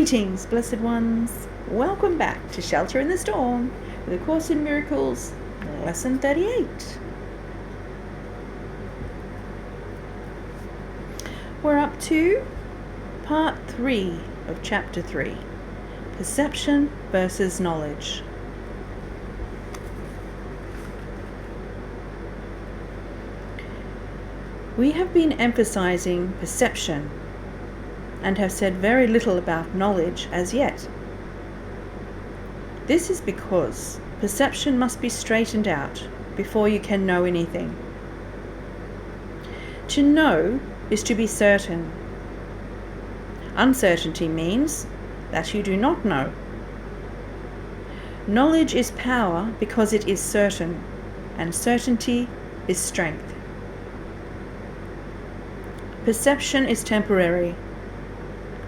Greetings, blessed ones. Welcome back to Shelter in the Storm with A Course in Miracles, Lesson 38. We're up to Part 3 of Chapter 3, Perception versus Knowledge. We have been emphasizing perception and have said very little about knowledge as yet. This is because perception must be straightened out before you can know anything. To know is to be certain. Uncertainty means that you do not know. Knowledge is power because it is certain, and certainty is strength. Perception is temporary.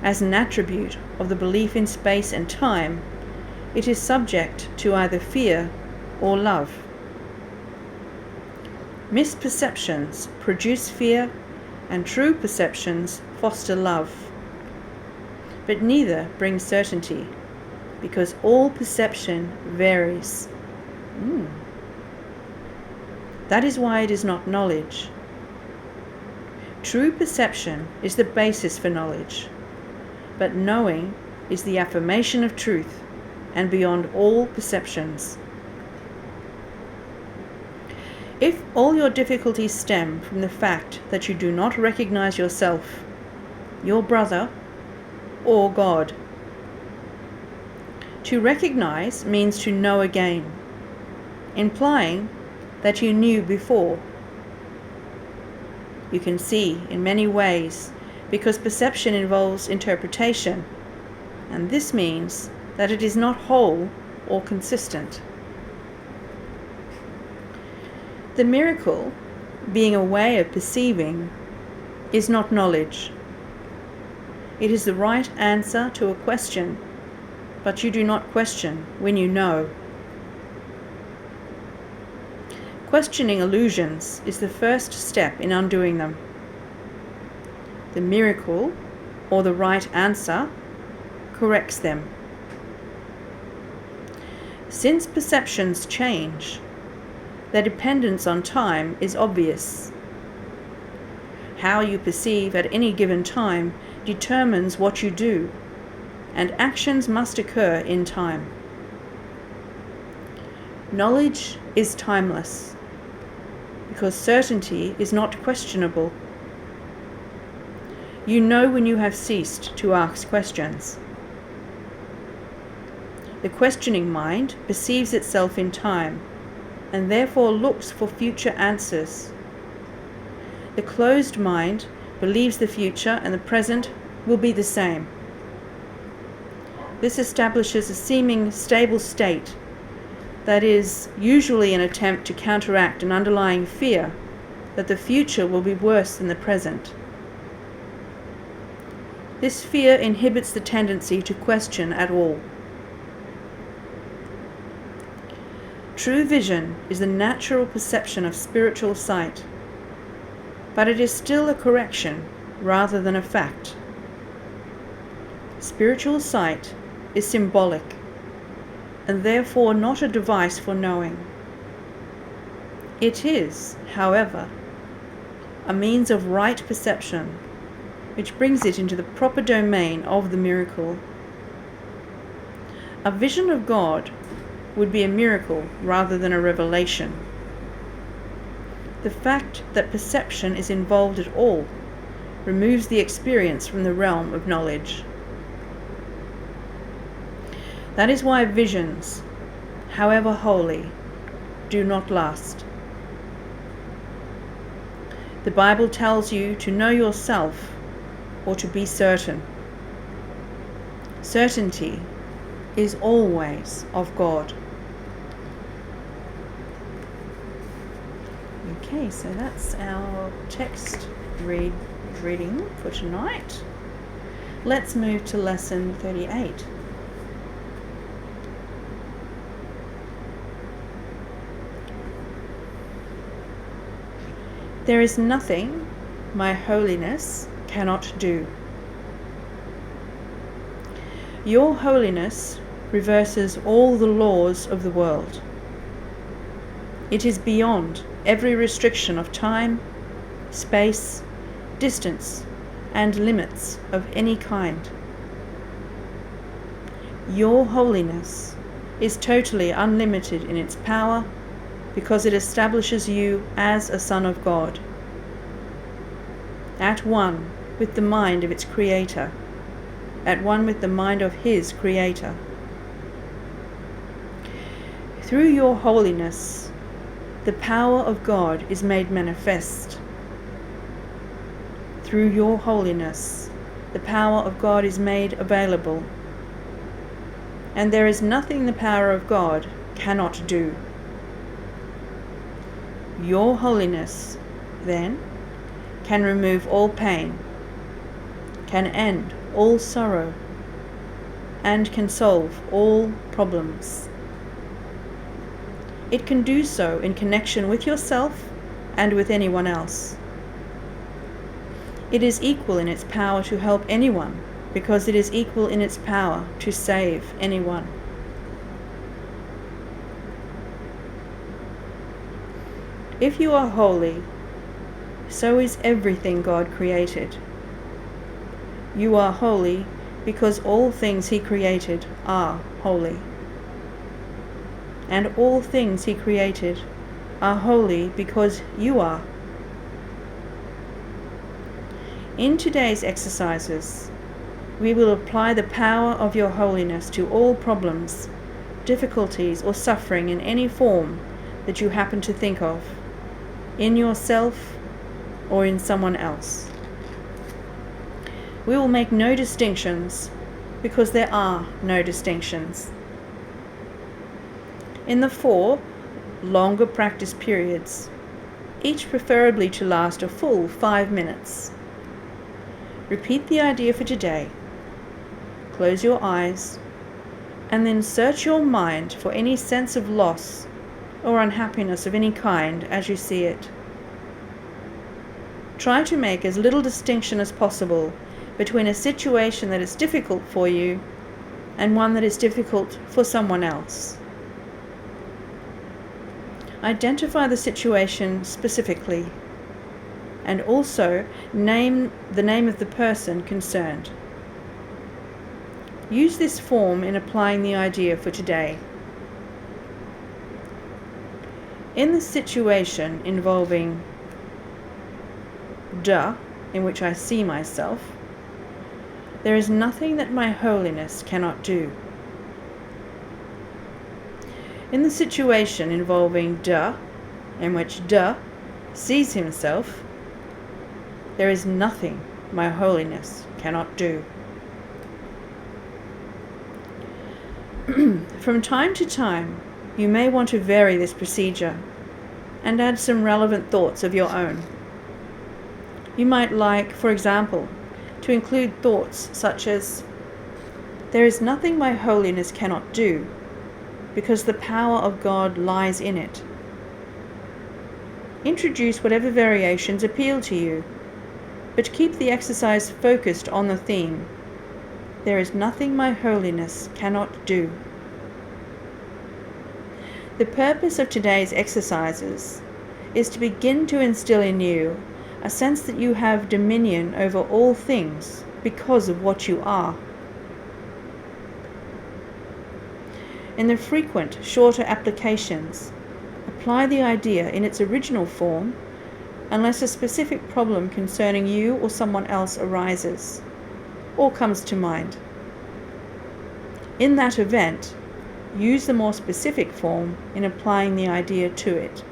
As an attribute of the belief in space and time, it is subject to either fear or love. Misperceptions produce fear, and true perceptions foster love. But neither brings certainty, because all perception varies. That is why it is not knowledge. True perception is the basis for knowledge. But knowing is the affirmation of truth and beyond all perceptions. If all your difficulties stem from the fact that you do not recognize yourself, your brother, or God, to recognize means to know again, implying that you knew before. You can see in many ways because perception involves interpretation, and this means that it is not whole or consistent. The miracle, being a way of perceiving, is not knowledge. It is the right answer to a question, but you do not question when you know. Questioning illusions is the first step in undoing them. The miracle, or the right answer, corrects them. Since perceptions change, their dependence on time is obvious. How you perceive at any given time determines what you do, and actions must occur in time. Knowledge is timeless, because certainty is not questionable. You know when you have ceased to ask questions. The questioning mind perceives itself in time, and therefore looks for future answers. The closed mind believes the future and the present will be the same. This establishes a seeming stable state that is usually an attempt to counteract an underlying fear that the future will be worse than the present. This fear inhibits the tendency to question at all. True vision is the natural perception of spiritual sight, but it is still a correction rather than a fact. Spiritual sight is symbolic, and therefore not a device for knowing. It is, however, a means of right perception, which brings it into the proper domain of the miracle. A vision of God would be a miracle rather than a revelation. The fact that perception is involved at all removes the experience from the realm of knowledge. That is why visions, however holy, do not last. The Bible tells you to know yourself or to be certain. Certainty is always of God. Okay, so that's our text reading for tonight. Let's move to lesson 38. There is nothing my holiness cannot do. Your holiness reverses all the laws of the world. It is beyond every restriction of time, space, distance, and limits of any kind. Your holiness is totally unlimited in its power because it establishes you as a son of God, at one with the mind of its Creator, at one with the mind of His Creator. Through your holiness, the power of God is made manifest. Through your holiness, the power of God is made available. And there is nothing the power of God cannot do. Your holiness, then, can remove all pain, can end all sorrow, and can solve all problems. It can do so in connection with yourself and with anyone else. It is equal in its power to help anyone because it is equal in its power to save anyone. If you are holy, so is everything God created. You are holy because all things He created are holy. And all things He created are holy because you are. In today's exercises, we will apply the power of your holiness to all problems, difficulties, or suffering in any form that you happen to think of, in yourself or in someone else. We will make no distinctions because there are no distinctions. In the 4 longer practice periods, each preferably to last a full 5 minutes, repeat the idea for today, close your eyes, and then search your mind for any sense of loss or unhappiness of any kind as you see it. Try to make as little distinction as possible between a situation that is difficult for you and one that is difficult for someone else. Identify the situation specifically and also name the name of the person concerned. Use this form in applying the idea for today. In the situation involving duh, in which I see myself, there is nothing that my holiness cannot do. In the situation involving duh, in which duh sees himself, there is nothing my holiness cannot do. From time to time, you may want to vary this procedure and add some relevant thoughts of your own. You might like, for example, to include thoughts such as, there is nothing my holiness cannot do, because the power of God lies in it. Introduce whatever variations appeal to you, but keep the exercise focused on the theme, there is nothing my holiness cannot do. The purpose of today's exercises is to begin to instill in you a sense that you have dominion over all things because of what you are. In the frequent, shorter applications, apply the idea in its original form unless a specific problem concerning you or someone else arises or comes to mind. In that event, use the more specific form in applying the idea to it.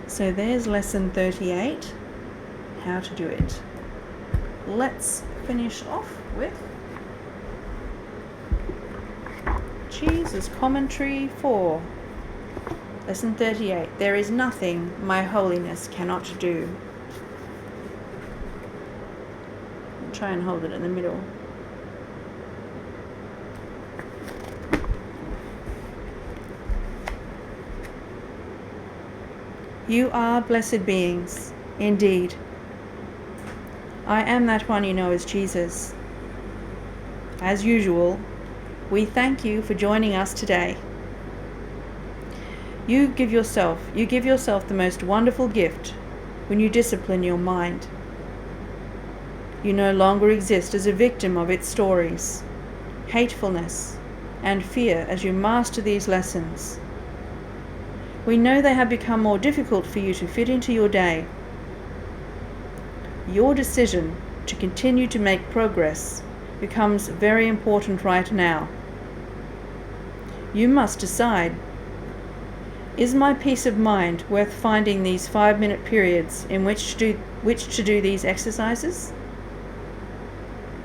So there's lesson 38, how to do it. Let's finish off with Jesus' commentary for lesson 38. There is nothing my holiness cannot do. I'll try and hold it in the middle. You are blessed beings, indeed. I am that one you know as Jesus. As usual, we thank you for joining us today. You give yourself the most wonderful gift when you discipline your mind. You no longer exist as a victim of its stories, hatefulness, and fear as you master these lessons. We know they have become more difficult for you to fit into your day. Your decision to continue to make progress becomes very important right now. You must decide, is my peace of mind worth finding these 5-minute periods in which to do these exercises?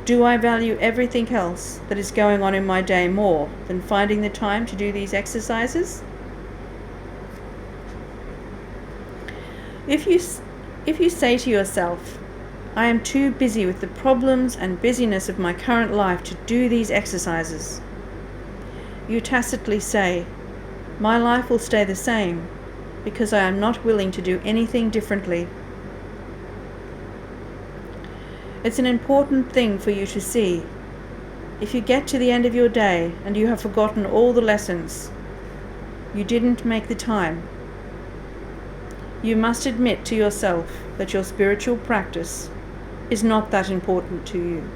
Do I value everything else that is going on in my day more than finding the time to do these exercises? If you say to yourself, I am too busy with the problems and busyness of my current life to do these exercises, you tacitly say, my life will stay the same because I am not willing to do anything differently. It's an important thing for you to see. If you get to the end of your day and you have forgotten all the lessons, you didn't make the time. You must admit to yourself that your spiritual practice is not that important to you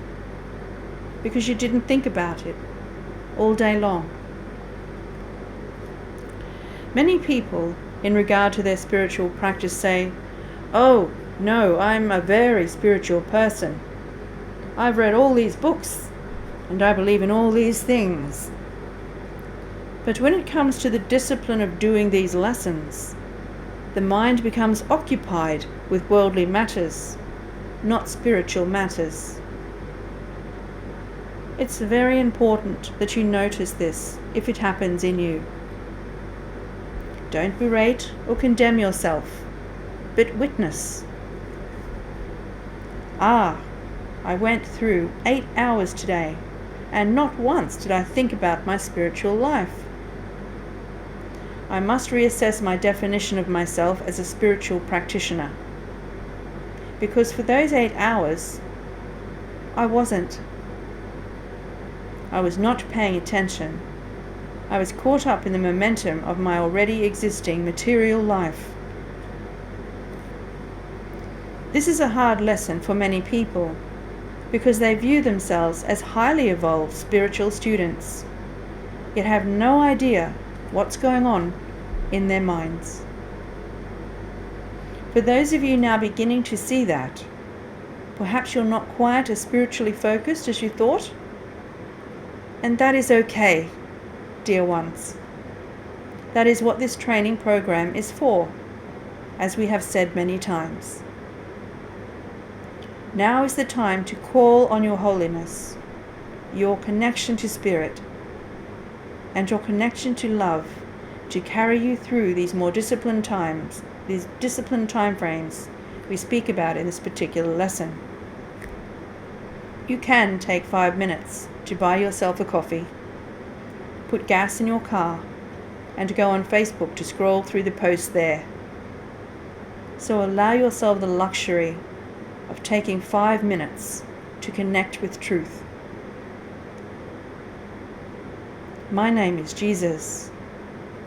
because you didn't think about it all day long. Many people, in regard to their spiritual practice, say, "Oh, no, I'm a very spiritual person. I've read all these books, and I believe in all these things." But when it comes to the discipline of doing these lessons, the mind becomes occupied with worldly matters, not spiritual matters. It's very important that you notice this if it happens in you. Don't berate or condemn yourself, but witness. I went through 8 hours today, and not once did I think about my spiritual life. I must reassess my definition of myself as a spiritual practitioner, because for those 8 hours, I wasn't. I was not paying attention. I was caught up in the momentum of my already existing material life. This is a hard lesson for many people because they view themselves as highly evolved spiritual students, yet have no idea what's going on in their minds. For those of you now beginning to see that, perhaps you're not quite as spiritually focused as you thought, and that is okay, dear ones. That is what this training program is for, as we have said many times. Now is the time to call on your holiness, your connection to spirit, and your connection to love to carry you through these more disciplined times, these disciplined time frames we speak about in this particular lesson. You can take 5 minutes to buy yourself a coffee, put gas in your car, and go on Facebook to scroll through the posts there. So allow yourself the luxury of taking 5 minutes to connect with truth. My name is Jesus.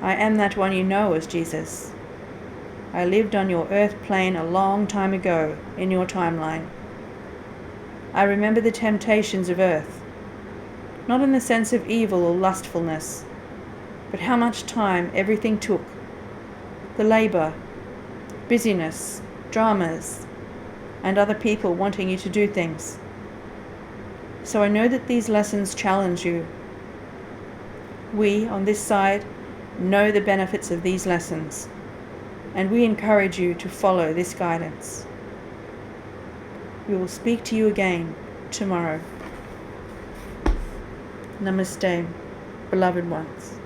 I am that one you know as Jesus. I lived on your earth plane a long time ago in your timeline. I remember the temptations of earth, not in the sense of evil or lustfulness, but how much time everything took, the labor, busyness, dramas, and other people wanting you to do things. So I know that these lessons challenge you. We, on this side, know the benefits of these lessons, and we encourage you to follow this guidance. We will speak to you again tomorrow. Namaste, beloved ones.